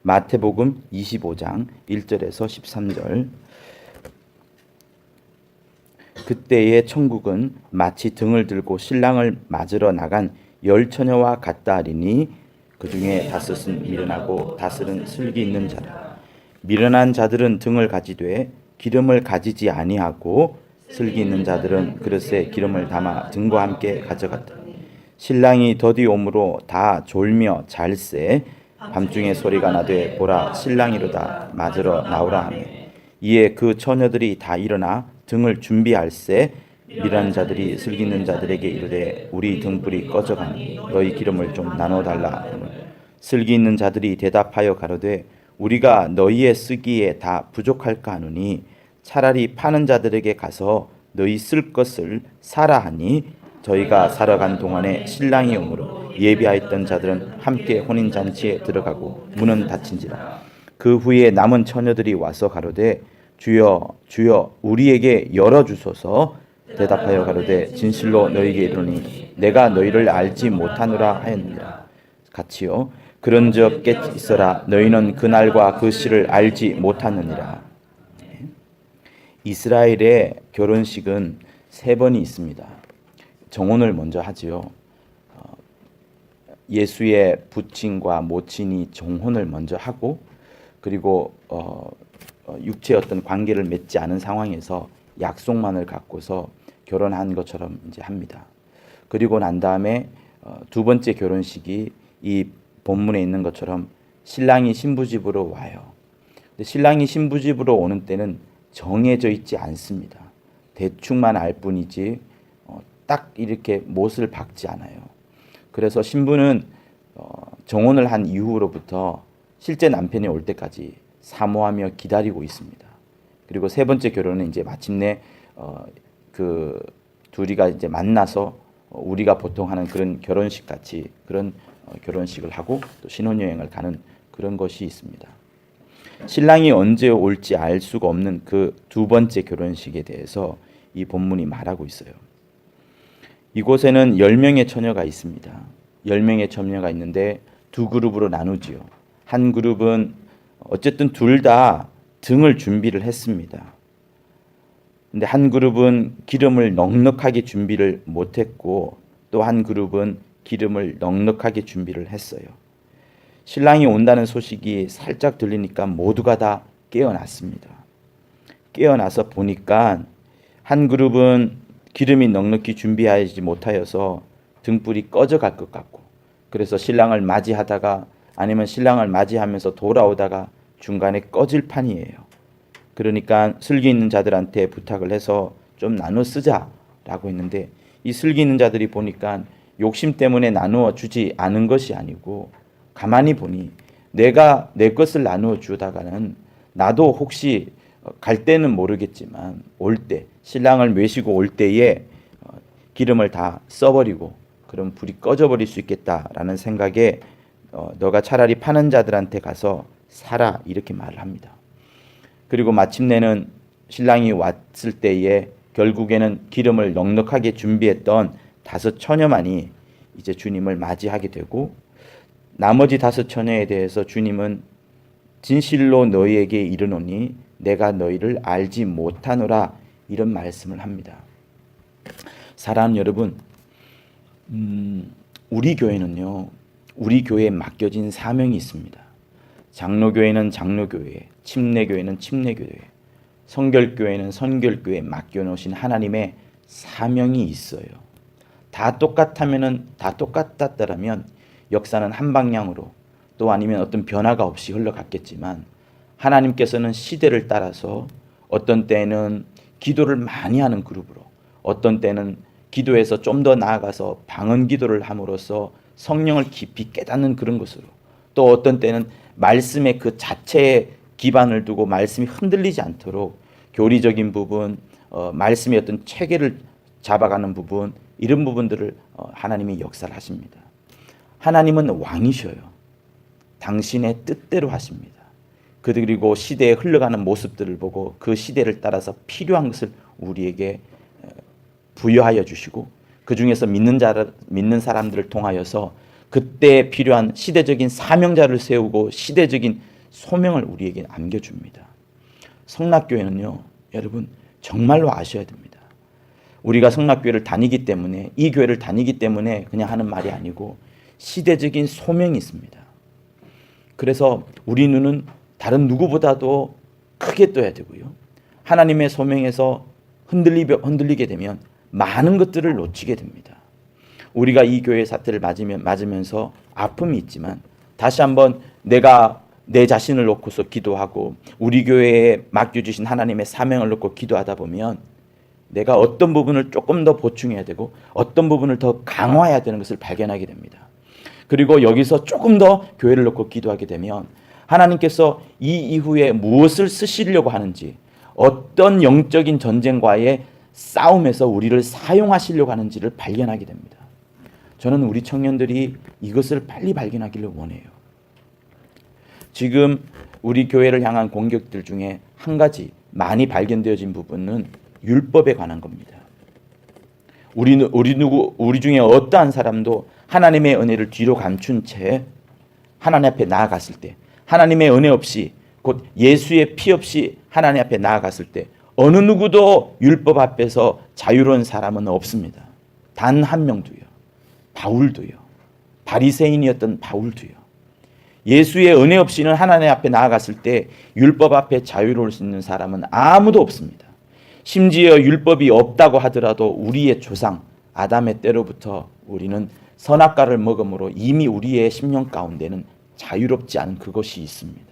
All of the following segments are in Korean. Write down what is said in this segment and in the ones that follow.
마태복음 25장 1절에서 13절. 그때의 천국은 마치 등을 들고 신랑을 맞으러 나간 열 처녀와 같다 하리니 그 중에 다섯은 미련하고 다섯은 슬기 있는 자라. 미련한 자들은 등을 가지되 기름을 가지지 아니하고 슬기 있는 자들은 그릇에 기름을 담아 등과 함께 가져갔다. 신랑이 더디 오므로 다 졸며 잘세. 밤중에 소리가 나되 보라 신랑이로다 맞으러 나오라 하매 이에 그 처녀들이 다 일어나 등을 준비할세. 미련한 자들이 슬기 있는 자들에게 이르되 우리 등불이 꺼져가니 너희 기름을 좀 나눠 달라. 슬기 있는 자들이 대답하여 가로되 우리가 너희의 쓰기에 다 부족할까 하노니 차라리 파는 자들에게 가서 너희 쓸 것을 사라 하니 저희가 사러 간 동안에 신랑이 오므로 예비하였던 자들은 함께 혼인잔치에 들어가고 문은 닫힌지라. 그 후에 남은 처녀들이 와서 가로되 주여 주여 우리에게 열어주소서. 대답하여 가로되 진실로 너희에게 이르노니 내가 너희를 알지 못하노라 하였느니라. 같이요. 그런즉 깨 있어라 너희는 그날과 그 시를 알지 못하느니라. 이스라엘의 결혼식은 3번이 있습니다. 정혼을 먼저 하지요. 예수의 부친과 모친이 정혼을 먼저 하고 그리고 육체의 어떤 관계를 맺지 않은 상황에서 약속만을 갖고서 결혼한 것처럼 이제 합니다. 그리고 난 다음에 두 번째 결혼식이 이 본문에 있는 것처럼 신랑이 신부 집으로 와요. 근데 신랑이 신부 집으로 오는 때는 정해져 있지 않습니다. 대충만 알 뿐이지 딱 이렇게 못을 박지 않아요. 그래서 신부는 정혼을 한 이후로부터 실제 남편이 올 때까지 사모하며 기다리고 있습니다. 그리고 세 번째 결혼은 이제 마침내 그 둘이가 이제 만나서 우리가 보통 하는 그런 결혼식 같이 그런 결혼식을 하고 또 신혼여행을 가는 그런 것이 있습니다. 신랑이 언제 올지 알 수가 없는 그 두 번째 결혼식에 대해서 이 본문이 말하고 있어요. 이곳에는 10명의 처녀가 있습니다. 10명의 처녀가 있는데 두 그룹으로 나누지요. 한 그룹은 어쨌든 둘 다 등을 준비를 했습니다. 근데 한 그룹은 기름을 넉넉하게 준비를 못했고 또 한 그룹은 기름을 넉넉하게 준비를 했어요. 신랑이 온다는 소식이 살짝 들리니까 모두가 다 깨어났습니다. 깨어나서 보니까 한 그룹은 기름이 넉넉히 준비하지 못하여서 등불이 꺼져갈 것 같고 그래서 신랑을 맞이하다가 아니면 신랑을 맞이하면서 돌아오다가 중간에 꺼질 판이에요. 그러니까 슬기 있는 자들한테 부탁을 해서 좀 나눠 쓰자라고 했는데 이 슬기 있는 자들이 보니까 욕심 때문에 나누어 주지 않은 것이 아니고 가만히 보니 내가 내 것을 나누어 주다가는 나도 혹시 갈 때는 모르겠지만 올 때 신랑을 모시고 올 때에 기름을 다 써버리고 그럼 불이 꺼져버릴 수 있겠다라는 생각에 너가 차라리 파는 자들한테 가서 사라 이렇게 말을 합니다. 그리고 마침내는 신랑이 왔을 때에 결국에는 기름을 넉넉하게 준비했던 5 처녀만이 이제 주님을 맞이하게 되고 나머지 5 처녀에 대해서 주님은 진실로 너희에게 이르노니 내가 너희를 알지 못하노라 이런 말씀을 합니다. 사랑하는 여러분, 우리 교회는요. 우리 교회에 맡겨진 사명이 있습니다. 장로교회는 장로교회, 침례교회는 침례교회, 성결교회는 선결교회에 맡겨놓으신 하나님의 사명이 있어요. 다 똑같다면 다 똑같았다면 역사는 한 방향으로 또 아니면 어떤 변화가 없이 흘러갔겠지만 하나님께서는 시대를 따라서 어떤 때는 기도를 많이 하는 그룹으로 어떤 때는 기도에서 좀 더 나아가서 방언 기도를 함으로써 성령을 깊이 깨닫는 그런 것으로 또 어떤 때는 말씀의 그 자체에 기반을 두고 말씀이 흔들리지 않도록 교리적인 부분, 말씀의 어떤 체계를 잡아가는 부분 이런 부분들을 하나님이 역사를 하십니다. 하나님은 왕이셔요. 당신의 뜻대로 하십니다. 그리고 시대에 흘러가는 모습들을 보고 그 시대를 따라서 필요한 것을 우리에게 부여하여 주시고 그 중에서 믿는 사람들을 통하여서 그때 필요한 시대적인 사명자를 세우고 시대적인 소명을 우리에게 안겨줍니다. 성락교회는요, 여러분 정말로 아셔야 됩니다. 우리가 성락교회를 다니기 때문에, 이 교회를 다니기 때문에 그냥 하는 말이 아니고 시대적인 소명이 있습니다. 그래서 우리 눈은 다른 누구보다도 크게 떠야 되고요. 하나님의 소명에서 흔들리게 되면 많은 것들을 놓치게 됩니다. 우리가 이 교회의 사태를 맞으면서 아픔이 있지만 다시 한번 내가 내 자신을 놓고서 기도하고 우리 교회에 맡겨주신 하나님의 사명을 놓고 기도하다 보면 내가 어떤 부분을 조금 더 보충해야 되고 어떤 부분을 더 강화해야 되는 것을 발견하게 됩니다. 그리고 여기서 조금 더 교회를 놓고 기도하게 되면 하나님께서 이 이후에 무엇을 쓰시려고 하는지, 어떤 영적인 전쟁과의 싸움에서 우리를 사용하시려고 하는지를 발견하게 됩니다. 저는 우리 청년들이 이것을 빨리 발견하기를 원해요. 지금 우리 교회를 향한 공격들 중에 한 가지 많이 발견되어진 부분은 율법에 관한 겁니다. 우리 중에 어떠한 사람도 하나님의 은혜를 뒤로 감춘 채 하나님 앞에 나아갔을 때, 하나님의 은혜 없이 곧 예수의 피 없이 하나님 앞에 나아갔을 때 어느 누구도 율법 앞에서 자유로운 사람은 없습니다. 단 한 명도요. 바울도요. 바리새인이었던 바울도요. 예수의 은혜 없이는 하나님 앞에 나아갔을 때 율법 앞에 자유로울 수 있는 사람은 아무도 없습니다. 심지어 율법이 없다고 하더라도 우리의 조상 아담의 때로부터 우리는 선악과를 먹음으로 이미 우리의 심령 가운데는 자유롭지 않은 그것이 있습니다.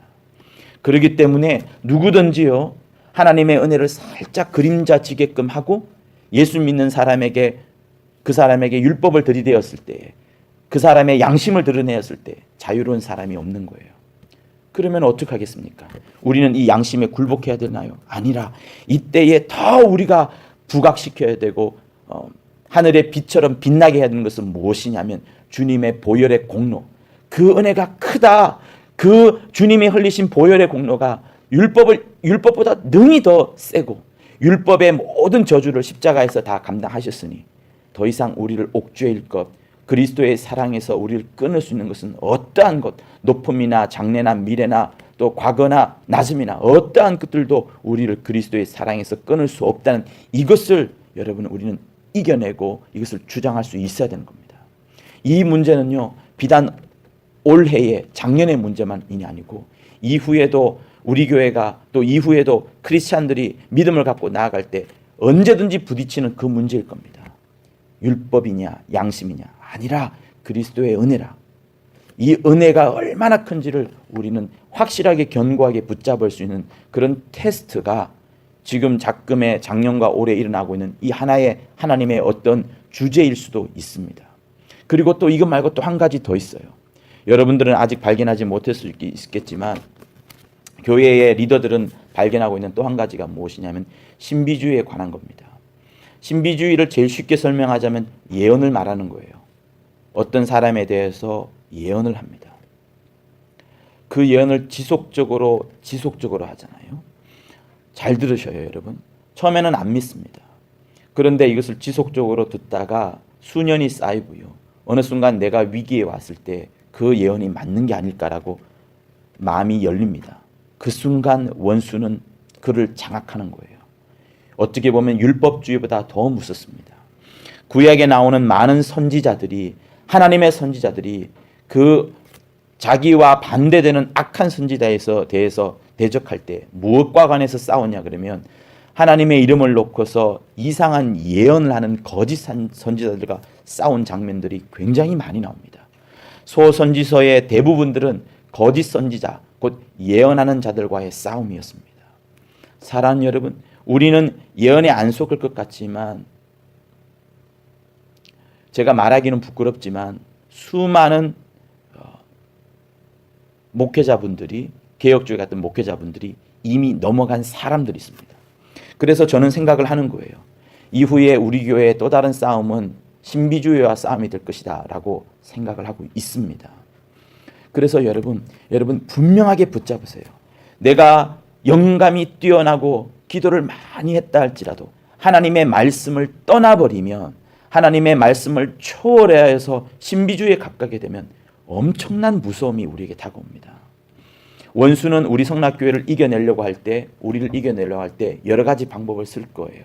그렇기 때문에 누구든지요, 하나님의 은혜를 살짝 그림자지게끔 하고 예수 믿는 사람에게, 그 사람에게 율법을 들이대었을 때, 그 사람의 양심을 드러내었을 때 자유로운 사람이 없는 거예요. 그러면 어떻게 하겠습니까? 우리는 이 양심에 굴복해야 되나요? 아니라 이때에 더 우리가 부각시켜야 되고 하늘의 빛처럼 빛나게 해야 되는 것은 무엇이냐면 주님의 보혈의 공로, 그 은혜가 크다. 그 주님이 흘리신 보혈의 공로가 율법보다 능히 더 세고 율법의 모든 저주를 십자가에서 다 감당하셨으니 더 이상 우리를 옥죄일 것, 그리스도의 사랑에서 우리를 끊을 수 있는 것은 어떠한 것, 높음이나 장래나 미래나 또 과거나 낮음이나 어떠한 것들도 우리를 그리스도의 사랑에서 끊을 수 없다는 이것을 여러분 우리는 이겨내고 이것을 주장할 수 있어야 되는 겁니다. 이 문제는요, 비단 올해의 작년의 문제만이 아니고 이후에도 우리 교회가 또 이후에도 크리스찬들이 믿음을 갖고 나아갈 때 언제든지 부딪히는 그 문제일 겁니다. 율법이냐 양심이냐 아니라 그리스도의 은혜라. 이 은혜가 얼마나 큰지를 우리는 확실하게 견고하게 붙잡을 수 있는 그런 테스트가 지금 작년과 올해 일어나고 있는 이 하나의 하나님의 어떤 주제일 수도 있습니다. 그리고 또 이것 말고 또 한 가지 더 있어요. 여러분들은 아직 발견하지 못했을 수 있겠지만 교회의 리더들은 발견하고 있는 또 한 가지가 무엇이냐면 신비주의에 관한 겁니다. 신비주의를 제일 쉽게 설명하자면 예언을 말하는 거예요. 어떤 사람에 대해서 예언을 합니다. 그 예언을 지속적으로 하잖아요. 잘 들으셔요, 여러분. 처음에는 안 믿습니다. 그런데 이것을 지속적으로 듣다가 수년이 쌓이고요. 어느 순간 내가 위기에 왔을 때 그 예언이 맞는 게 아닐까라고 마음이 열립니다. 그 순간 원수는 그를 장악하는 거예요. 어떻게 보면 율법주의보다 더 무섭습니다. 구약에 나오는 많은 선지자들이, 하나님의 선지자들이 그 자기와 반대되는 악한 선지자에 대해서 대적할 때 무엇과 관해서 싸웠냐 그러면 하나님의 이름을 놓고서 이상한 예언을 하는 거짓 선지자들과 싸운 장면들이 굉장히 많이 나옵니다. 소선지서의 대부분들은 거짓 선지자, 곧 예언하는 자들과의 싸움이었습니다. 사랑하는 여러분, 우리는 예언에 안 속을 것 같지만 제가 말하기는 부끄럽지만 수많은 목회자분들이, 개혁주의 같은 목회자분들이 이미 넘어간 사람들이 있습니다. 그래서 저는 생각을 하는 거예요. 이후에 우리 교회의 또 다른 싸움은 신비주의와 싸움이 될 것이다 라고 생각을 하고 있습니다. 그래서 여러분 분명하게 붙잡으세요. 내가 영감이 뛰어나고 기도를 많이 했다 할지라도 하나님의 말씀을 떠나버리면 하나님의 말씀을 초월해서 신비주의에 가깝게 되면 엄청난 무서움이 우리에게 다가옵니다. 원수는 우리 성락교회를 이겨내려고 할 때, 우리를 이겨내려고 할 때 여러 가지 방법을 쓸 거예요.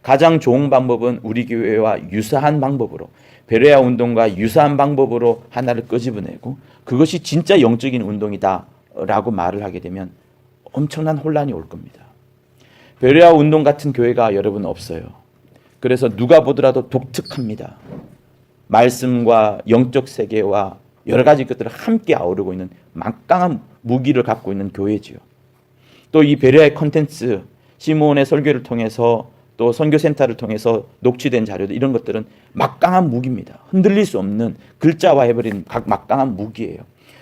가장 좋은 방법은 우리 교회와 유사한 방법으로, 베레아 운동과 유사한 방법으로 하나를 끄집어내고 그것이 진짜 영적인 운동이다 라고 말을 하게 되면 엄청난 혼란이 올 겁니다. 베레아 운동 같은 교회가 여러분 없어요. 그래서 누가 보더라도 독특합니다. 말씀과 영적 세계와 여러 가지 것들을 함께 아우르고 있는 막강한 무기를 갖고 있는 교회지요. 또 이 베레아의 컨텐츠, 시므온의 설교를 통해서 또 선교센터를 통해서 녹취된 자료들, 이런 것들은 막강한 무기입니다. 흔들릴 수 없는 글자화해버린 막강한 무기예요.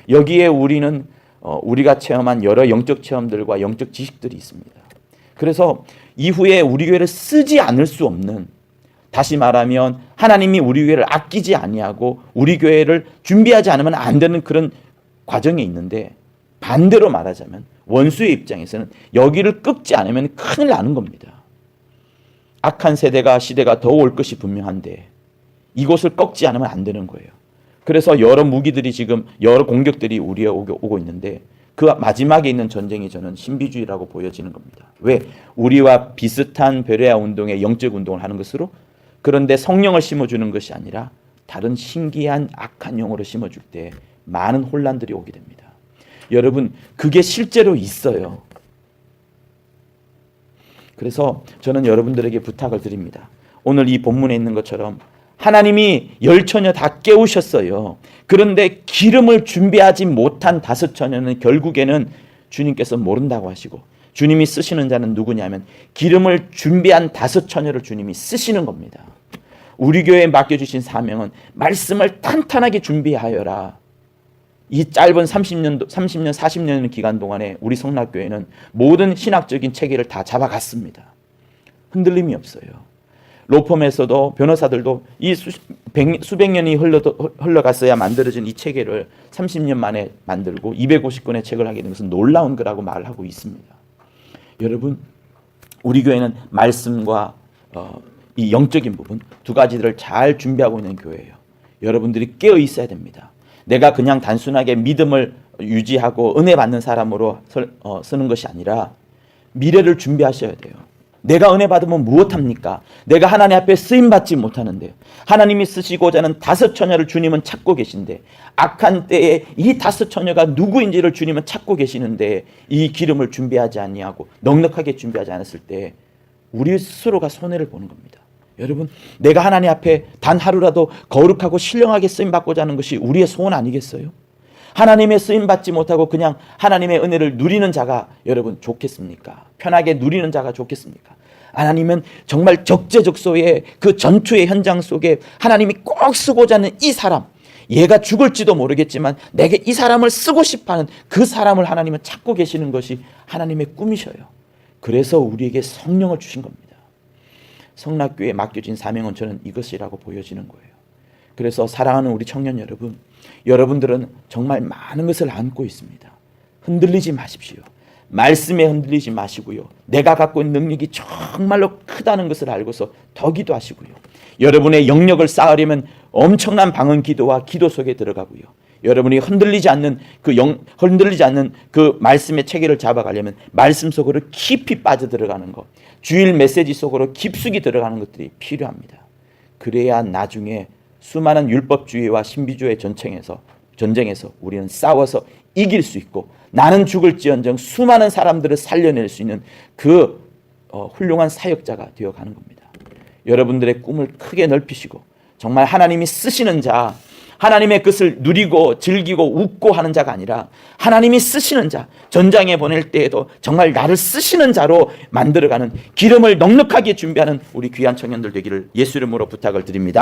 여기에 우리는 우리가 체험한 여러 영적 체험들과 영적 지식들이 있습니다. 그래서 이후에 우리 교회를 쓰지 않을 수 없는, 다시 말하면 하나님이 우리 교회를 아끼지 아니하고 우리 교회를 준비하지 않으면 안 되는 그런 과정이 있는데, 반대로 말하자면 원수의 입장에서는 여기를 꺾지 않으면 큰일 나는 겁니다. 악한 시대가 더 올 것이 분명한데 이곳을 꺾지 않으면 안 되는 거예요. 그래서 여러 무기들이 지금, 여러 공격들이 우리에 오고 있는데, 그 마지막에 있는 전쟁이 저는 신비주의라고 보여지는 겁니다. 왜? 우리와 비슷한 베레아 운동의 영적 운동을 하는 것으로, 그런데 성령을 심어주는 것이 아니라 다른 신기한 악한 영으로 심어줄 때 많은 혼란들이 오게 됩니다. 여러분, 그게 실제로 있어요. 그래서 저는 여러분들에게 부탁을 드립니다. 오늘 이 본문에 있는 것처럼 하나님이 10처녀 다 깨우셨어요. 그런데 기름을 준비하지 못한 5처녀는 결국에는 주님께서 모른다고 하시고, 주님이 쓰시는 자는 누구냐면 기름을 준비한 5처녀를 주님이 쓰시는 겁니다. 우리 교회에 맡겨주신 사명은 말씀을 탄탄하게 준비하여라. 이 짧은 30년, 40년 기간 동안에 우리 성락교회는 모든 신학적인 체계를 다 잡아갔습니다. 흔들림이 없어요. 로펌에서도 변호사들도 이 수백 년이 흘러갔어야 만들어진 이 체계를 30년 만에 만들고 250권의 책을 하게 된 것은 놀라운 거라고 말을 하고 있습니다. 여러분, 우리 교회는 말씀과 이 영적인 부분 두 가지들을 잘 준비하고 있는 교회예요. 여러분들이 깨어 있어야 됩니다. 내가 그냥 단순하게 믿음을 유지하고 은혜 받는 사람으로 쓰는 것이 아니라 미래를 준비하셔야 돼요. 내가 은혜 받으면 무엇합니까? 내가 하나님 앞에 쓰임받지 못하는데, 하나님이 쓰시고자 하는 5처녀를 주님은 찾고 계신데, 악한 때에 이 5처녀가 누구인지를 주님은 찾고 계시는데, 이 기름을 준비하지 아니하고 넉넉하게 준비하지 않았을 때 우리 스스로가 손해를 보는 겁니다. 여러분, 내가 하나님 앞에 단 하루라도 거룩하고 신령하게 쓰임받고자 하는 것이 우리의 소원 아니겠어요? 하나님의 쓰임받지 못하고 그냥 하나님의 은혜를 누리는 자가 여러분 좋겠습니까? 편하게 누리는 자가 좋겠습니까? 하나님은 정말 적재적소의 그 전투의 현장 속에 하나님이 꼭 쓰고자 하는 이 사람, 얘가 죽을지도 모르겠지만 내게 이 사람을 쓰고 싶어하는 그 사람을 하나님은 찾고 계시는 것이 하나님의 꿈이셔요. 그래서 우리에게 성령을 주신 겁니다. 성락교회에 맡겨진 사명은 저는 이것이라고 보여지는 거예요. 그래서 사랑하는 우리 청년 여러분, 여러분들은 정말 많은 것을 안고 있습니다. 흔들리지 마십시오. 말씀에 흔들리지 마시고요. 내가 갖고 있는 능력이 정말로 크다는 것을 알고서 더 기도하시고요. 여러분의 영역을 쌓으려면 엄청난 방언 기도와 기도 속에 들어가고요. 여러분이 흔들리지 않는 그 말씀의 체계를 잡아가려면 말씀 속으로 깊이 빠져들어가는 것, 주일 메시지 속으로 깊숙이 들어가는 것들이 필요합니다. 그래야 나중에 수많은 율법주의와 신비주의 전쟁에서 우리는 싸워서 이길 수 있고, 나는 죽을지언정 수많은 사람들을 살려낼 수 있는 그 훌륭한 사역자가 되어가는 겁니다. 여러분들의 꿈을 크게 넓히시고 정말 하나님이 쓰시는 자, 하나님의 것을 누리고 즐기고 웃고 하는 자가 아니라 하나님이 쓰시는 자, 전장에 보낼 때에도 정말 나를 쓰시는 자로 만들어가는, 기름을 넉넉하게 준비하는 우리 귀한 청년들 되기를 예수 이름으로 부탁을 드립니다.